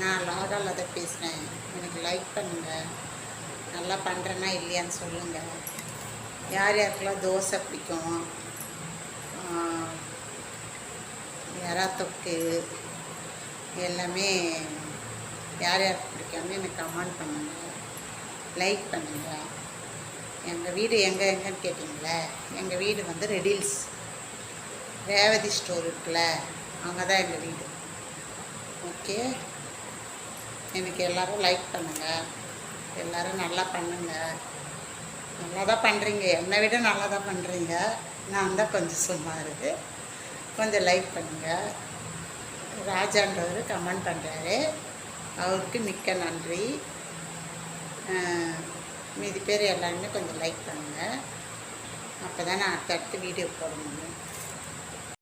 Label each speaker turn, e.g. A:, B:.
A: நான் லாடால் அதை பேசுகிறேன். எனக்கு லைக் பண்ணுங்கள். நல்லா பண்ணுறேன்னா இல்லையான்னு சொல்லுங்கள். யார் யாருக்கெல்லாம் தோசை பிடிக்கும், எறா தொக்கு எல்லாமே யார் யாருக்கு பிடிக்கும்னு எனக்கு கமெண்ட் பண்ணுங்கள், லைக் பண்ணுங்கள். எங்கள் வீடு எங்கேன்னு கேட்டிங்களே, எங்கள் வீடு வந்து ரெடில்ஸ் ரேவதி ஸ்டோர் இருக்குல்ல, அங்கே தான் எங்கள் வீடு. ஓகே, எனக்கு எல்லோரும் லைக் பண்ணுங்கள். எல்லோரும் நல்லா பண்ணுங்கள். நல்லா தான் பண்ணுறீங்க, என்னை விட நல்லா தான் பண்ணுறீங்க. நான் தான் கொஞ்சம் சுமார், கொஞ்சம் லைக் பண்ணுங்கள். ராஜான்றவர் கமெண்ட் பண்ணுறாரு, அவருக்கு மிக்க நன்றி. மீதி பேர் எல்லாருமே கொஞ்சம் லைக் பண்ணுங்கள். அப்போ தான் நான் அடுத்தடுத்து வீடியோ போட முடியும்.